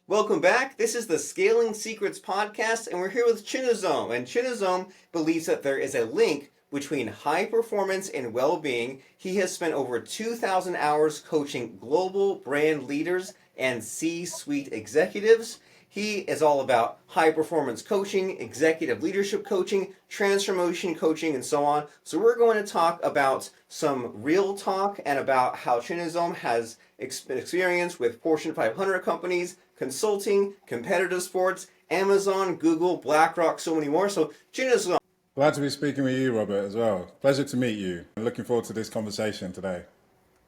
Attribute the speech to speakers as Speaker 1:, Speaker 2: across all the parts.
Speaker 1: Welcome back. This is the Scaling Secrets podcast, and we're here with Chinnizom. And Chinnizom believes that there is a link between high performance and well-being. He has spent over 2,000 hours coaching global brand leaders and C-suite executives. He is all about high performance coaching, executive leadership coaching, transformation coaching, and so on. So we're going to talk about some real talk and about how Chinnizom has experience with Fortune 500 companies, consulting, competitive sports, Amazon, Google, BlackRock, so many more. So Chinnizom.
Speaker 2: Glad to be speaking with you, Robert, as well. Pleasure to meet you. I'm looking forward to this conversation today.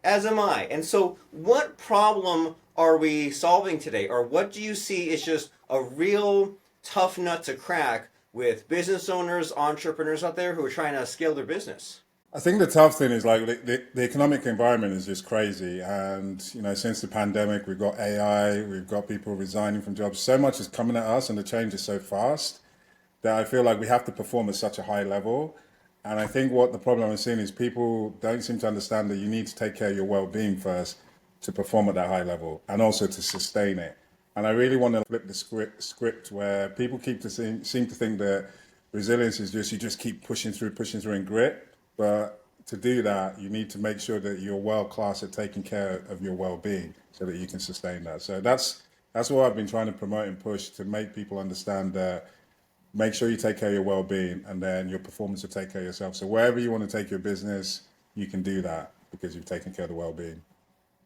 Speaker 1: As am I. And so what problem are we solving today? Or what do you see is just a real tough nut to crack with business owners, entrepreneurs out there who are trying to scale their business?
Speaker 2: I think the tough thing is like the economic environment is just crazy. And, since the pandemic, we've got AI, we've got people resigning from jobs. So much is coming at us and the change is so fast that I feel like we have to perform at such a high level. And I think what the problem I'm seeing is people don't seem to understand that you need to take care of your well-being first to perform at that high level and also to sustain it. And I really want to flip the script where people seem to think that resilience is just, you just keep pushing through and grit. But to do that, you need to make sure that you're world class at taking care of your well-being so that you can sustain that. So that's what I've been trying to promote and push to make people understand that make sure you take care of your well-being and then your performance will take care of yourself. So wherever you want to take your business, you can do that because you've taken care of the well-being.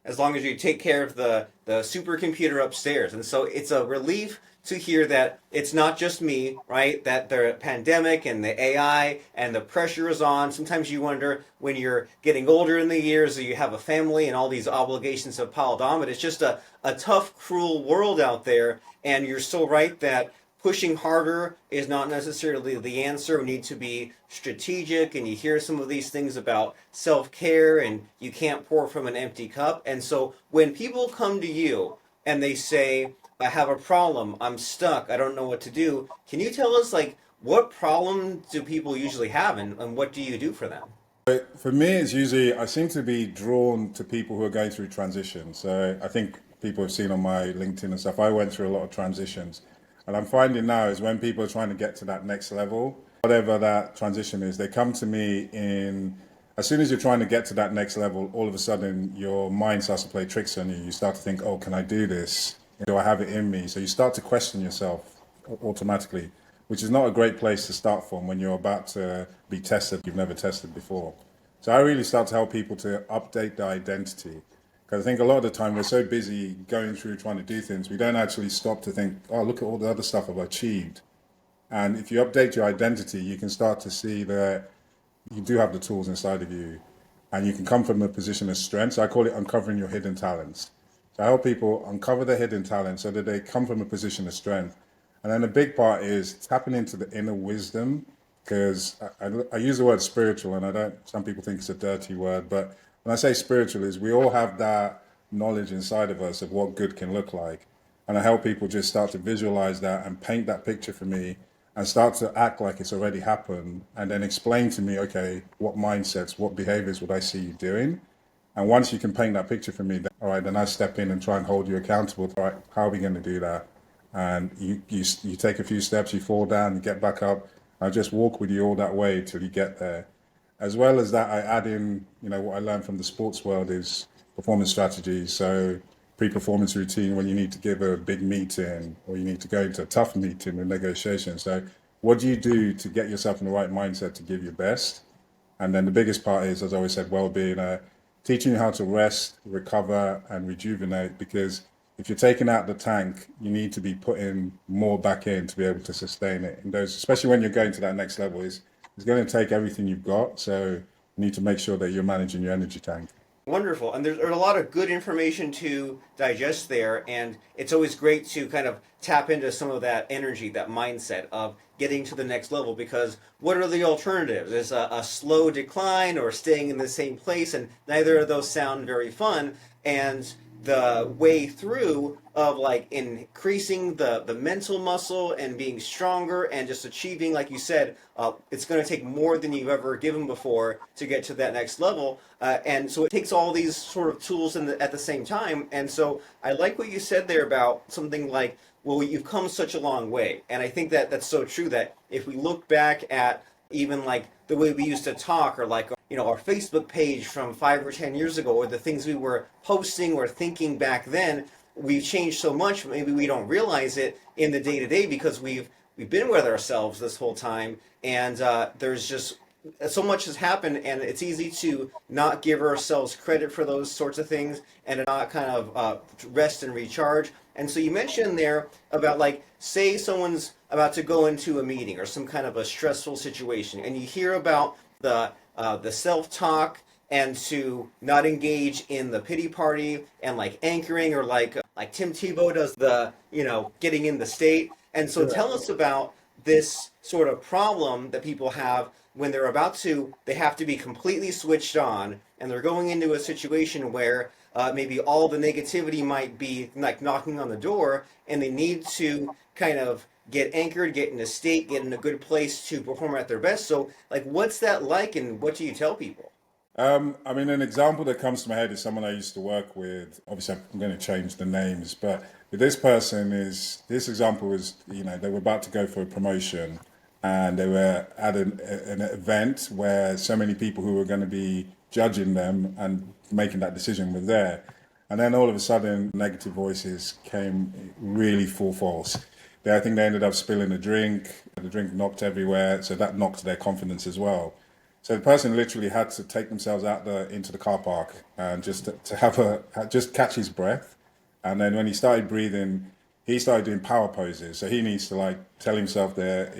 Speaker 1: As long as you take care of the supercomputer upstairs. And so it's a relief to hear that it's not just me, right? That the pandemic and the AI and the pressure is on. Sometimes you wonder when you're getting older in the years or you have a family and all these obligations have piled on, but it's just a tough, cruel world out there. And you're so right that pushing harder is not necessarily the answer. We need to be strategic, and you hear some of these things about self-care and you can't pour from an empty cup. And so when people come to you and they say, I have a problem, I'm stuck, I don't know what to do, can you tell us what problem do people usually have and what do you do for them?
Speaker 2: For me, it's usually, I seem to be drawn to people who are going through transition. So I think people have seen on my LinkedIn and stuff, I went through a lot of transitions. And I'm finding now is when people are trying to get to that next level, whatever that transition is, they come to me as soon as you're trying to get to that next level, all of a sudden your mind starts to play tricks on you. You start to think, oh, can I do this? Do I have it in me? So you start to question yourself automatically, which is not a great place to start from when you're about to be tested you've never tested before. So I really start to help people to update their identity. Because I think a lot of the time we're so busy going through trying to do things, we don't actually stop to think, oh, look at all the other stuff I've achieved. And if you update your identity, you can start to see that you do have the tools inside of you and you can come from a position of strength. So I call it uncovering your hidden talents. So I help people uncover their hidden talents so that they come from a position of strength. And then the big part is tapping into the inner wisdom, because I use the word spiritual, and some people think it's a dirty word, but when I say spiritual is we all have that knowledge inside of us of what good can look like. And I help people just start to visualize that and paint that picture for me and start to act like it's already happened and then explain to me, okay, what mindsets, what behaviors would I see you doing? And once you can paint that picture for me, then, all right, then I step in and try and hold you accountable. All right, how are we going to do that? And you take a few steps, you fall down, you get back up. I just walk with you all that way till you get there. As well as that, I add in, what I learned from the sports world is performance strategies. So pre-performance routine when you need to give a big meeting or you need to go into a tough meeting with negotiation. So what do you do to get yourself in the right mindset to give your best? And then the biggest part is, as I always said, well-being, teaching you how to rest, recover, and rejuvenate. Because if you're taking out the tank, you need to be putting more back in to be able to sustain it. And those, especially when you're going to that next level, it's going to take everything you've got. So you need to make sure that you're managing your energy tank.
Speaker 1: Wonderful. And there's a lot of good information to digest there. And it's always great to kind of tap into some of that energy, that mindset of getting to the next level. Because what are the alternatives? Is a slow decline or staying in the same place? And neither of those sound very fun. And the way through of like increasing the mental muscle and being stronger and just achieving, like you said, it's going to take more than you've ever given before to get to that next level. And so it takes all these sort of tools at the same time. And so I like what you said there about something like, well, you've come such a long way. And I think that that's so true that if we look back at even like the way we used to talk, or like our Facebook page from 5 or 10 years ago, or the things we were posting or thinking back then, we've changed so much. Maybe we don't realize it in the day to day because we've been with ourselves this whole time, and there's just so much has happened, and it's easy to not give ourselves credit for those sorts of things and to not kind of rest and recharge. And so you mentioned there about, like, say someone's about to go into a meeting or some kind of a stressful situation, and you hear about the self talk and to not engage in the pity party and like anchoring, or like Tim Tebow does the getting in the state. And so tell us about this sort of problem that people have when they have to be completely switched on, and they're going into a situation where maybe all the negativity might be like knocking on the door, and they need to kind of get anchored, get in a state, get in a good place to perform at their best. So, like, what's that like, and what do you tell people?
Speaker 2: I mean, an example that comes to my head is someone I used to work with. Obviously, I'm going to change the names, but with this person, is this example was, they were about to go for a promotion, and they were at an event where so many people who were going to be judging them and making that decision were there. And then all of a sudden, negative voices came really full force. I think they ended up spilling a drink. The drink knocked everywhere, so that knocked their confidence as well. So the person literally had to take themselves into the car park and just to have just catch his breath. And then when he started breathing, he started doing power poses. So he needs to like tell himself that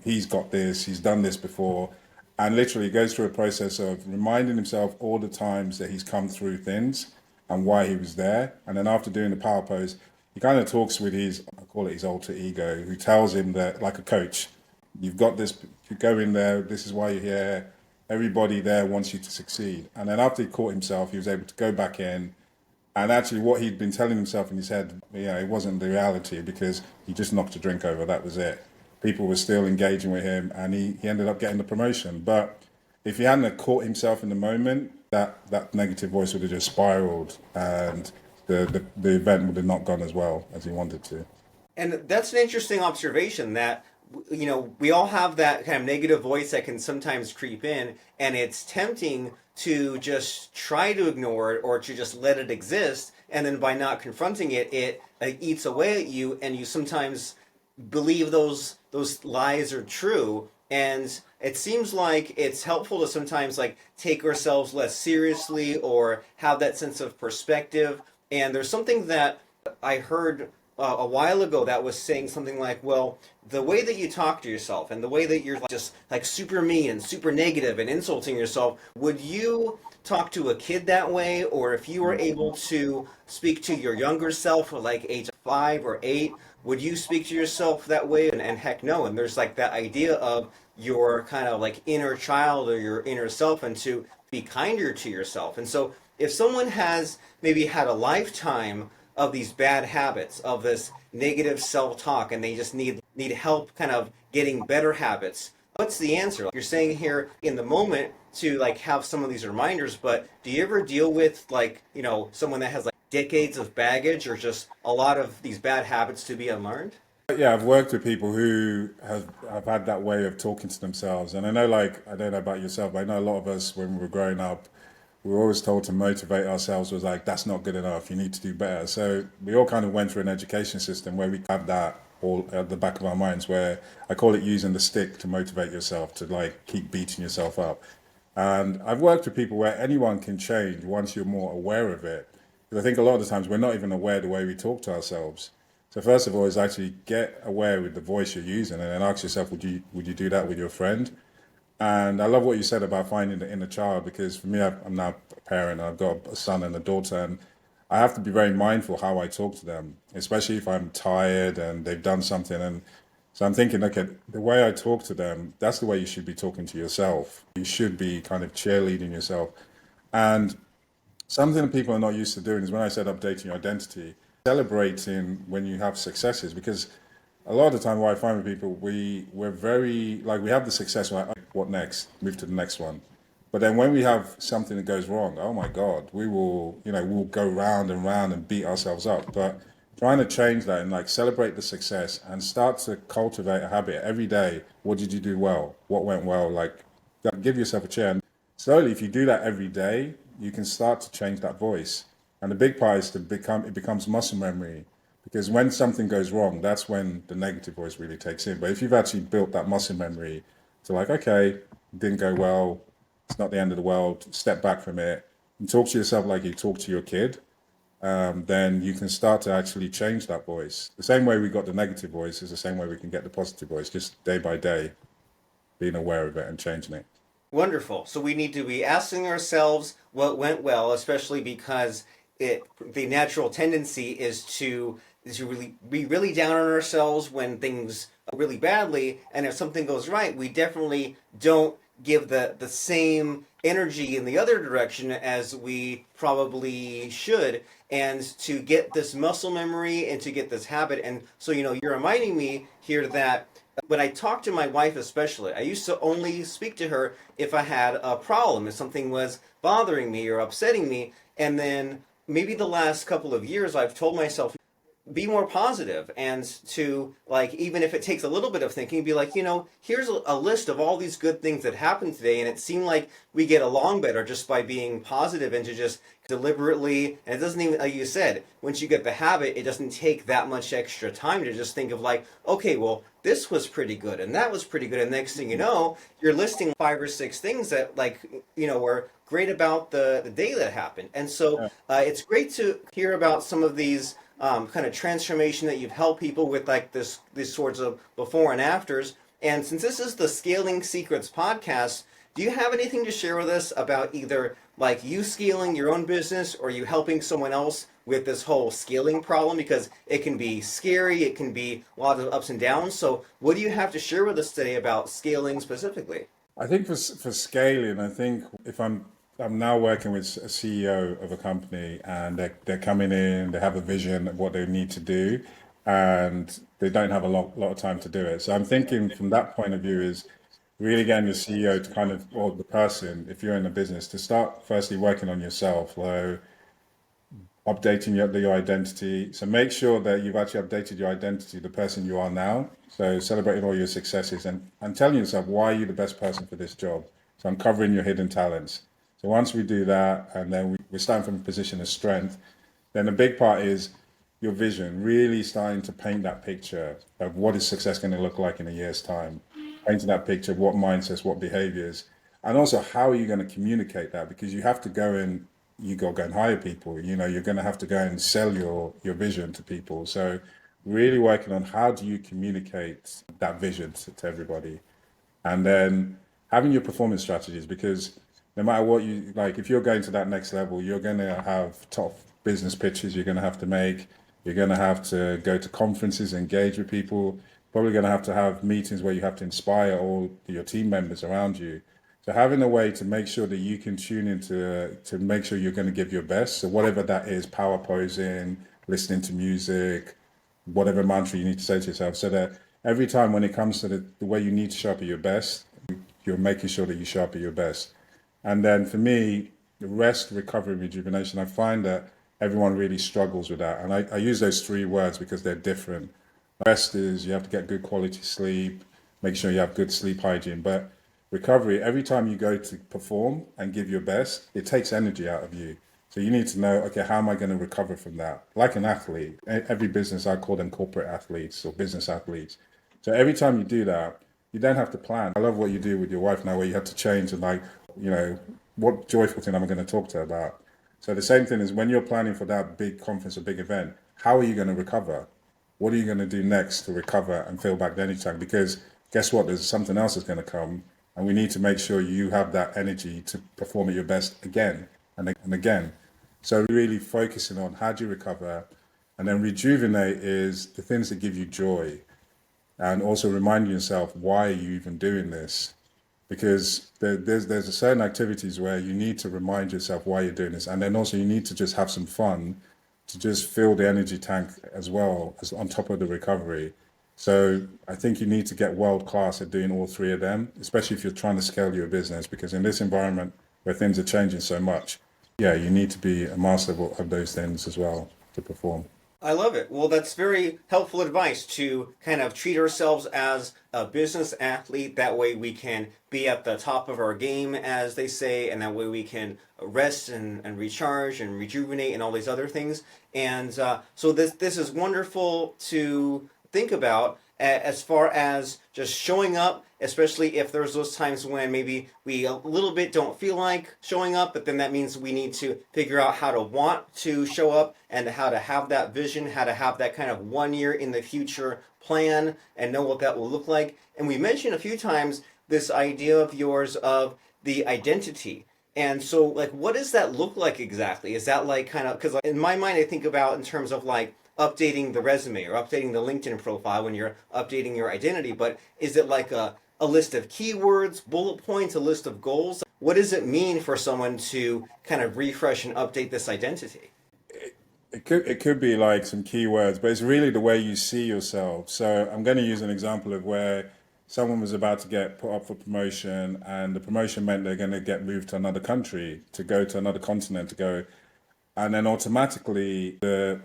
Speaker 2: he's got this, he's done this before, and literally goes through a process of reminding himself all the times that he's come through things and why he was there. And then after doing the power pose, he kind of talks with I call it his alter ego, who tells him that, like a coach, you've got this, you go in there, this is why you're here, everybody there wants you to succeed. And then after he caught himself, he was able to go back in, and actually what he'd been telling himself in his head, it wasn't the reality, because he just knocked a drink over, that was it. People were still engaging with him, and he ended up getting the promotion. But if he hadn't caught himself in the moment, that negative voice would have just spiraled, and the event would have not gone as well as he wanted to.
Speaker 1: And that's an interesting observation that we all have that kind of negative voice that can sometimes creep in, and it's tempting to just try to ignore it or to just let it exist, and then by not confronting it, it eats away at you, and you sometimes believe those lies are true. And it seems like it's helpful to sometimes like take ourselves less seriously or have that sense of perspective. And there's something that I heard a while ago that was saying something like, well, the way that you talk to yourself and the way that you're just like super mean and super negative and insulting yourself, would you talk to a kid that way? Or if you were able to speak to your younger self, like age 5 or 8, would you speak to yourself that way? And heck no. And there's like that idea of your kind of like inner child or your inner self, and to be kinder to yourself. And so if someone has maybe had a lifetime of these bad habits, of this negative self-talk, and they just need help kind of getting better habits, what's the answer? Like you're saying here in the moment to like have some of these reminders, but do you ever deal with like, someone that has like decades of baggage or just a lot of these bad habits to be unlearned?
Speaker 2: Yeah, I've worked with people who have had that way of talking to themselves. And I know, like, I don't know about yourself, but I know a lot of us, when we were growing up, we were always told to motivate ourselves, was like, that's not good enough, you need to do better. So we all kind of went through an education system where we have that all at the back of our minds, where I call it using the stick to motivate yourself, to like keep beating yourself up. And I've worked with people where anyone can change once you're more aware of it. Because I think a lot of the times we're not even aware of the way we talk to ourselves. So first of all, is actually get aware with the voice you're using, and then ask yourself, would you do that with your friend? And I love what you said about finding the inner child, because for me, I'm now a parent. I've got a son and a daughter, and I have to be very mindful how I talk to them, especially if I'm tired and they've done something. And so I'm thinking, okay, the way I talk to them, that's the way you should be talking to yourself. You should be kind of cheerleading yourself. And Something that people are not used to doing is when I said updating your identity, celebrating when you have successes. Because a lot of the time, what I find with people, we're very like we have the success. We're like, "Okay, what next? Move to the next one." But then when we have something that goes wrong, oh my God, we will, we'll go round and round and beat ourselves up. But trying to change that and like celebrate the success and start to cultivate a habit every day. What did you do well? What went well? Like give yourself a chair. And slowly, if you do that every day, you can start to change that voice. And the big part is it becomes muscle memory. Because when something goes wrong, that's when the negative voice really takes in. But if you've actually built that muscle memory to like, okay, it didn't go well, it's not the end of the world, step back from it, and talk to yourself like you talk to your kid, then you can start to actually change that voice. The same way we got the negative voice is the same way we can get the positive voice, just day by day, being aware of it and changing it.
Speaker 1: Wonderful. So we need to be asking ourselves what went well, especially because the natural tendency is to really be really down on ourselves when things go really badly, and if something goes right, we definitely don't give the same energy in the other direction as we probably should. And to get this muscle memory and to get this habit, and so you're reminding me here that when I talk to my wife, especially, I used to only speak to her if I had a problem, if something was bothering me or upsetting me. And then maybe the last couple of years, I've told myself, be more positive and to like even if it takes a little bit of thinking be like here's a list of all these good things that happened today, and it seemed like we get along better just by being positive and to just deliberately, and it doesn't even, like you said, once you get the habit, it doesn't take that much extra time to just think of like, okay, well, this was pretty good and that was pretty good, and next thing you know, you're listing 5 or 6 things that like were great about the day that happened. And so it's great to hear about some of these kind of transformation that you've helped people with, like these sorts of before and afters. And since this is the Scaling Secrets podcast, do you have anything to share with us about either like you scaling your own business or you helping someone else with this whole scaling problem? Because it can be scary, it can be a lot of ups and downs. So, what do you have to share with us today about scaling specifically?
Speaker 2: I think for scaling, I think if I'm now working with a CEO of a company and they're coming in, they have a vision of what they need to do, and they don't have a lot of time to do it. So I'm thinking from that point of view is really getting your CEO to kind of, or the person, if you're in a business, to start firstly working on yourself. So updating your identity. So make sure that you've actually updated your identity, the person you are now. So celebrating all your successes and telling yourself why you're the best person for this job. So uncovering your hidden talents. So once we do that, and then we're starting from a position of strength, then the big part is your vision, really starting to paint that picture of what is success going to look like in a year's time, painting that picture of what mindsets, what behaviors, and also how are you going to communicate that? Because you have to go and you got to go and hire people. You're going to have to go and sell your vision to people. So really working on how do you communicate that vision to everybody, and then having your performance strategies, because no matter what you like, if you're going to that next level, you're going to have top business pitches you're going to have to make. You're going to have to go to conferences, engage with people. Probably going to have meetings where you have to inspire all your team members around you. So having a way to make sure that you can tune into to make sure you're going to give your best. So whatever that is, power posing, listening to music, whatever mantra you need to say to yourself, so that every time when it comes to the way you need to show up at your best, you're making sure that you show up at your best. And then for me, the rest, recovery, rejuvenation, I find that everyone really struggles with that. And I use those 3 words because they're different. Rest is you have to get good quality sleep, make sure you have good sleep hygiene. But recovery, every time you go to perform and give your best, it takes energy out of you. So you need to know, okay, how am I going to recover from that? Like an athlete, every business, I call them corporate athletes or business athletes. So every time you do that, you don't have to plan. I love what you do with your wife now, where you have to change and like, what joyful thing am I going to talk to her about? So the same thing is when you're planning for that big conference or big event, how are you going to recover? What are you going to do next to recover and feel back the energy tank? Because guess what? There's something else that's going to come, and we need to make sure you have that energy to perform at your best again and again. So really focusing on how do you recover, and then rejuvenate is the things that give you joy, and also reminding yourself why are you even doing this. because there's a certain activities where you need to remind yourself why you're doing this, and then also you need to just have some fun to just fill the energy tank as well as on top of the recovery. So I think you need to get world class at doing all three of them, especially if you're trying to scale your business, because in this environment where things are changing so much, yeah, you need to be a master of those things as well to perform.
Speaker 1: I love it. Well, that's very helpful advice to kind of treat ourselves as a business athlete. That way we can be at the top of our game, as they say, and that way we can rest and recharge and rejuvenate and all these other things. And so this is wonderful to think about as far as just showing up, especially if there's those times when maybe we a little bit don't feel like showing up, but then that means we need to figure out how to want to show up and how to have that vision, how to have that kind of 1 year in the future plan and know what that will look like. And we mentioned a few times this idea of yours of the identity. And so, like, what does that look like exactly? Is that like kind of, because in my mind, I think about in terms of like updating the resume or updating the LinkedIn profile when you're updating your identity, but is it like a list of keywords, bullet points, a list of goals? What does it mean for someone to kind of refresh and update this identity?
Speaker 2: It could be like some keywords, but it's really the way you see yourself. So I'm going to use an example of where someone was about to get put up for promotion, and the promotion meant they're going to get moved to another country, to go to another continent, to go, and then automatically the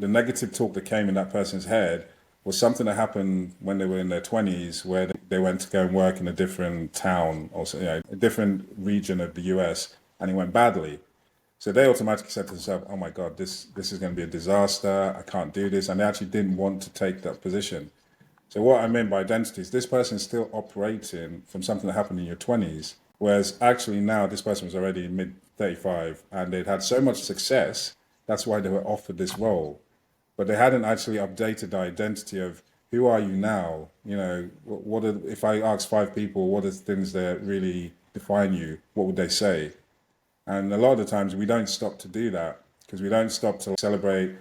Speaker 2: negative talk that came in that person's head was something that happened when they were in their 20s, where they went to go and work in a different town or a different region of the US, and it went badly. So they automatically said to themselves, "Oh my God, this is going to be a disaster. I can't do this," and they actually didn't want to take that position. So what I mean by identity is this person is still operating from something that happened in your 20s, whereas actually now this person was already in mid 35 and they'd had so much success. That's why they were offered this role, but they hadn't actually updated the identity of who are you now. You know, what are, if I ask five people what are the things that really define you, what would they say? And a lot of the times we don't stop to do that because we don't stop to celebrate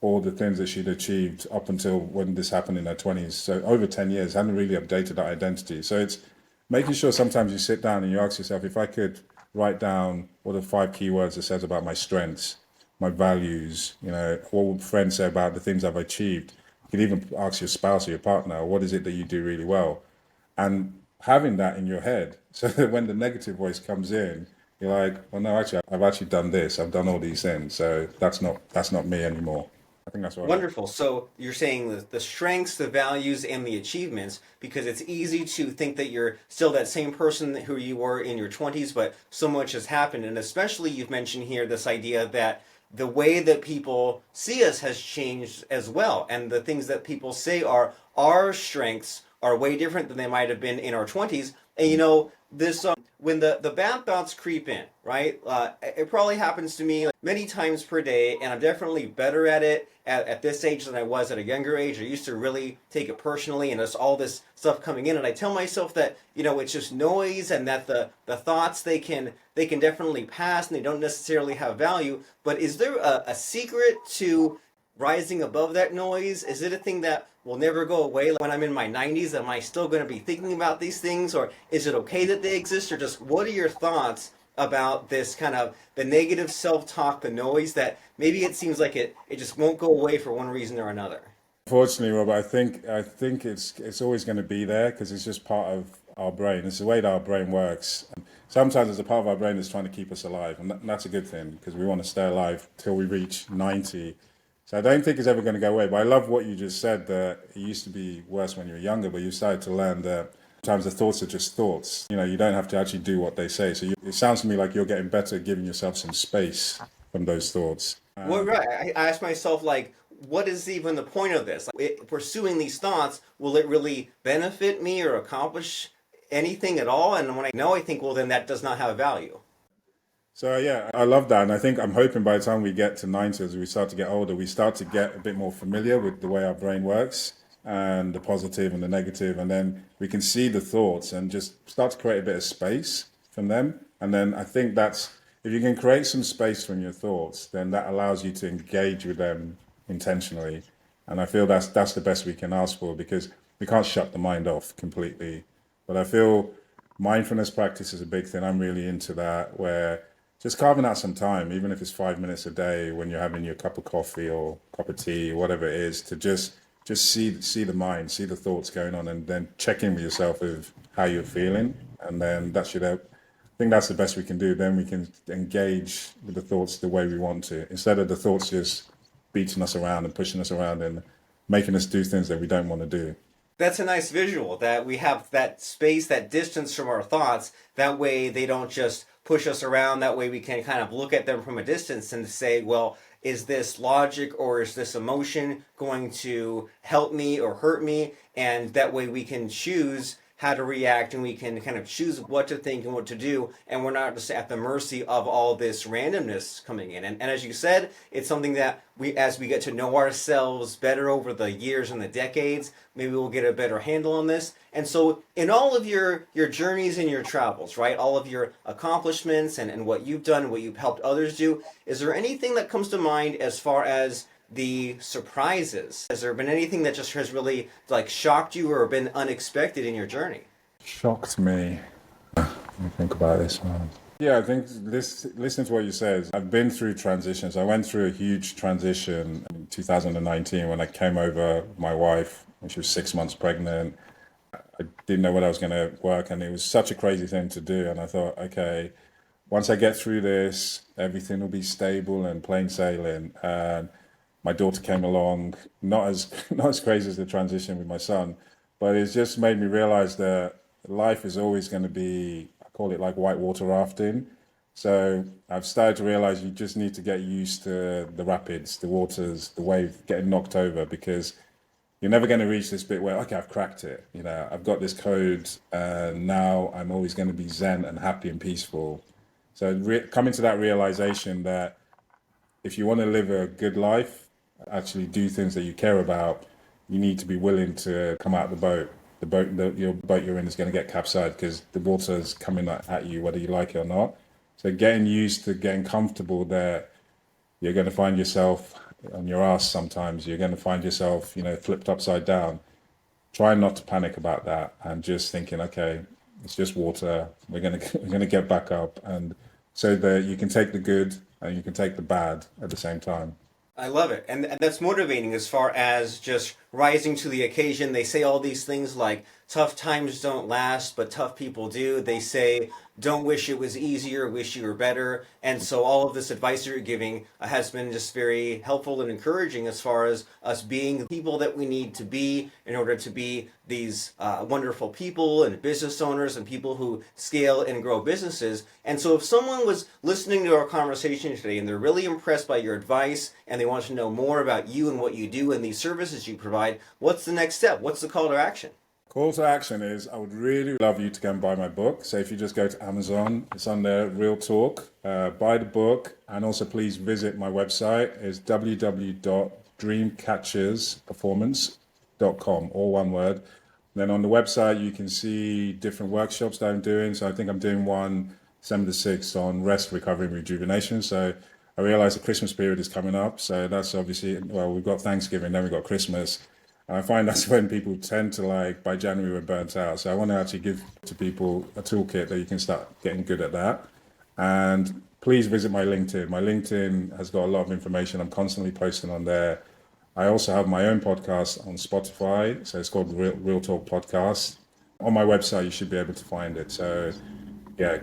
Speaker 2: all the things that she'd achieved up until when this happened in her 20s. So over 10 years, hadn't really updated that identity. So it's making sure sometimes you sit down and you ask yourself, if I could write down what are 5 keywords it says about my strengths, my values, you know, what would friends say about the things I've achieved? You could even ask your spouse or your partner, what is it that you do really well? And having that in your head, so that when the negative voice comes in, you're like, well, no, actually, I've actually done this. I've done all these things. So that's not me anymore. I think that's what I like.
Speaker 1: Wonderful. So you're saying the strengths, the values, and the achievements, because it's easy to think that you're still that same person who you were in your 20s, but so much has happened. And especially you've mentioned here this idea that the way that people see us has changed as well. And the things that people say are our strengths are way different than they might have been in our 20s. And you know, this when the bad thoughts creep in, right? It probably happens to me like many times per day, and I'm definitely better at it at this age than I was at a younger age. I used to really take it personally, and there's all this stuff coming in, and I tell myself that you know it's just noise, and that the thoughts they can definitely pass, and they don't necessarily have value. But is there a secret to rising above that noise? Is it a thing that will never go away? Like when I'm in my 90s, am I still going to be thinking about these things, or is it okay that they exist? Or just what are your thoughts about this kind of the negative self-talk, the noise that maybe it seems like it just won't go away for one reason or another?
Speaker 2: Unfortunately, Rob, I think it's always going to be there because it's just part of our brain. It's the way that our brain works. And sometimes there's a part of our brain that's trying to keep us alive, and that's a good thing because we want to stay alive till we reach 90. So I don't think it's ever going to go away. But I love what you just said, that it used to be worse when you were younger, but you started to learn that sometimes the thoughts are just thoughts. You know, you don't have to actually do what they say. So it sounds to me like you're getting better at giving yourself some space from those thoughts.
Speaker 1: Well, right. I ask myself, like, what is even the point of this? Like, pursuing these thoughts, will it really benefit me or accomplish anything at all? And when I know, I think, well, then that does not have value.
Speaker 2: So yeah, I love that, and I think I'm hoping by the time we get to 90, as we start to get older, we start to get a bit more familiar with the way our brain works and the positive and the negative, and then we can see the thoughts and just start to create a bit of space from them. And then I think that's if you can create some space from your thoughts, then that allows you to engage with them intentionally. And I feel that's the best we can ask for because we can't shut the mind off completely. But I feel Mindfulness practice is a big thing. I'm really into that, where just carving out some time, even if it's 5 minutes a day when you're having your cup of coffee or cup of tea, whatever it is, to just see the mind, see the thoughts going on, and then check in with yourself with how you're feeling, and then that should help. I think that's the best we can do. Then we can engage with the thoughts the way we want to, instead of the thoughts just beating us around and pushing us around and making us do things that we don't want to do.
Speaker 1: That's a nice visual that we have that space, that distance from our thoughts. That way they don't just push us around. That way we can kind of look at them from a distance and say, well, is this logic or is this emotion going to help me or hurt me? And that way we can choose how to react and we can kind of choose what to think and what to do, and we're not just at the mercy of all this randomness coming in. And as you said, it's something that we, as we get to know ourselves better over the years and the decades, maybe we'll get a better handle on this. And so in all of your journeys and your travels, right, all of your accomplishments and what you've done and what you've helped others do, is there anything that comes to mind as far as the surprises? Has there been anything that just has really like shocked you or been unexpected in your journey?
Speaker 2: Shocked me. Let me think about this one. Yeah, I think listening to what you said, I've been through transitions. I went through a huge transition in 2019 when I came over with my wife when she was 6 months pregnant. I didn't know what I was going to work, and it was such a crazy thing to do. And I thought, okay, once I get through this, everything will be stable and plain sailing. And my daughter came along, not as not as crazy as the transition with my son, but it's just made me realize that life is always going to be, I call it like whitewater rafting. So I've started to realize you just need to get used to the rapids, the waters, the wave getting knocked over, because you're never going to reach this bit where, okay, I've cracked it. You know, I've got this code, and now I'm always going to be zen and happy and peaceful. So coming to that realization that if you want to live a good life, actually do things that you care about, you need to be willing to come out the boat. Your boat you're in is going to get capsized because the water's coming at you, whether you like it or not. So getting used to getting comfortable that you're going to find yourself on your ass sometimes. You're going to find yourself, flipped upside down. Try not to panic about that and just thinking, okay, it's just water. We're gonna get back up, and so that you can take the good and you can take the bad at the same time.
Speaker 1: I love it. And that's motivating as far as just rising to the occasion. They say all these things like tough times don't last, but tough people do. They say don't wish it was easier, wish you were better. And so all of this advice that you're giving has been just very helpful and encouraging as far as us being the people that we need to be in order to be these wonderful people and business owners and people who scale and grow businesses. And so if someone was listening to our conversation today and they're really impressed by your advice and they want to know more about you and what you do and these services you provide, what's the next step? What's the call to action?
Speaker 2: Call to action is, I would really love you to go and buy my book. So if you just go to Amazon, it's on there, Real Talk. Buy the book, and also please visit my website. It's www.dreamcatchersperformance.com, all one word. Then on the website, you can see different workshops that I'm doing. So I think I'm doing one December the 6th on rest, recovery, and rejuvenation. So I realize the Christmas period is coming up. So that's obviously, well, we've got Thanksgiving, then we've got Christmas. And I find that's when people tend to, like, by January we're burnt out. So I want to actually give to people a toolkit that you can start getting good at that. And please visit my LinkedIn. My LinkedIn has got a lot of information. I'm constantly posting on there. I also have my own podcast on Spotify. So it's called Real Talk Podcast. On my website, you should be able to find it. So yeah,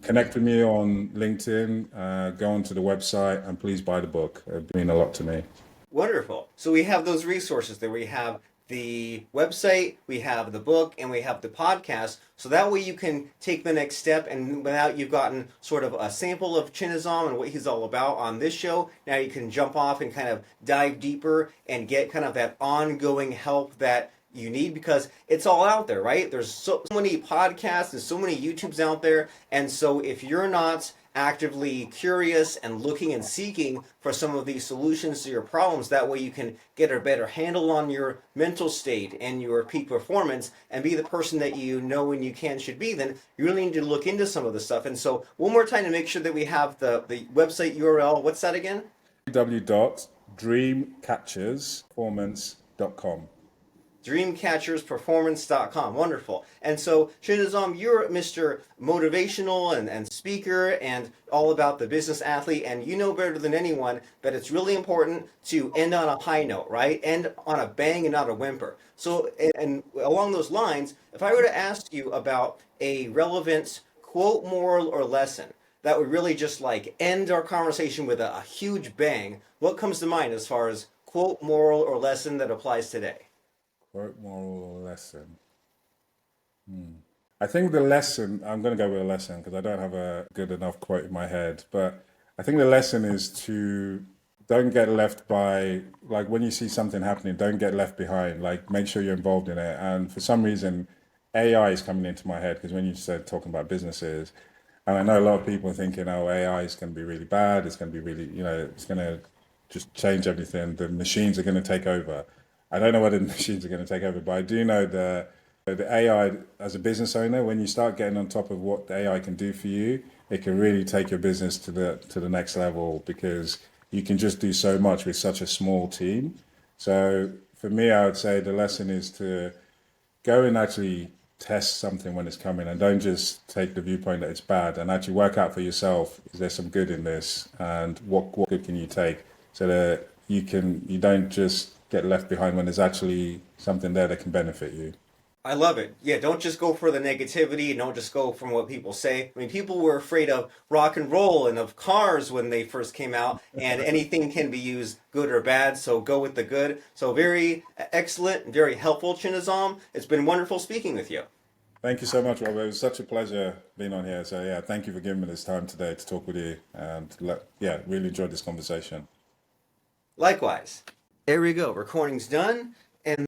Speaker 2: connect with me on LinkedIn, go onto the website, and please buy the book. It means a lot to me.
Speaker 1: Wonderful. So we have those resources there. We have the website, we have the book, and we have the podcast. So that way you can take the next step, and without you've gotten sort of a sample of Chinnizom and what he's all about on this show, now you can jump off and kind of dive deeper and get kind of that ongoing help that you need, because it's all out there, right? There's so many podcasts and so many YouTubes out there. And so if you're not actively curious and looking and seeking for some of these solutions to your problems, that way you can get a better handle on your mental state and your peak performance and be the person that you know and you can should be, then you really need to look into some of this stuff. And so one more time to make sure that we have the website URL. What's that again?
Speaker 2: www.dreamcatchersperformance.com.
Speaker 1: dreamcatchersperformance.com. Wonderful. And so, Chinnizom, you're Mr. Motivational and speaker and all about the business athlete, and you know better than anyone that it's really important to end on a high note, right? End on a bang and not a whimper. So, and along those lines, if I were to ask you about a relevant quote, moral, or lesson that would really just like end our conversation with a huge bang, what comes to mind as far as quote, moral, or lesson that applies today?
Speaker 2: Quote, moral lesson. I think the lesson, I'm going to go with a lesson because I don't have a good enough quote in my head, but I think the lesson is to don't get left by, like when you see something happening, don't get left behind, like make sure you're involved in it. And for some reason, AI is coming into my head because when you said talking about businesses, and I know a lot of people are thinking, oh, AI is going to be really bad. It's going to be really, it's going to just change everything. The machines are going to take over. I don't know whether the machines are going to take over, but I do know that the AI, as a business owner, when you start getting on top of what the AI can do for you, it can really take your business to the next level because you can just do so much with such a small team. So for me, I would say the lesson is to go and actually test something when it's coming and don't just take the viewpoint that it's bad and actually work out for yourself, is there some good in this and what good can you take so that you don't just get left behind when there's actually something there that can benefit you.
Speaker 1: I love it. Yeah, don't just go for the negativity and don't just go from what people say. I mean, people were afraid of rock and roll and of cars when they first came out, and anything can be used good or bad, so go with the good. So, very excellent, very helpful, Chinnizom. It's been wonderful speaking with you.
Speaker 2: Thank you so much, Robert. It was such a pleasure being on here. So yeah, thank you for giving me this time today to talk with you and yeah, really enjoyed this conversation.
Speaker 1: Likewise. There we go. Recording's done. And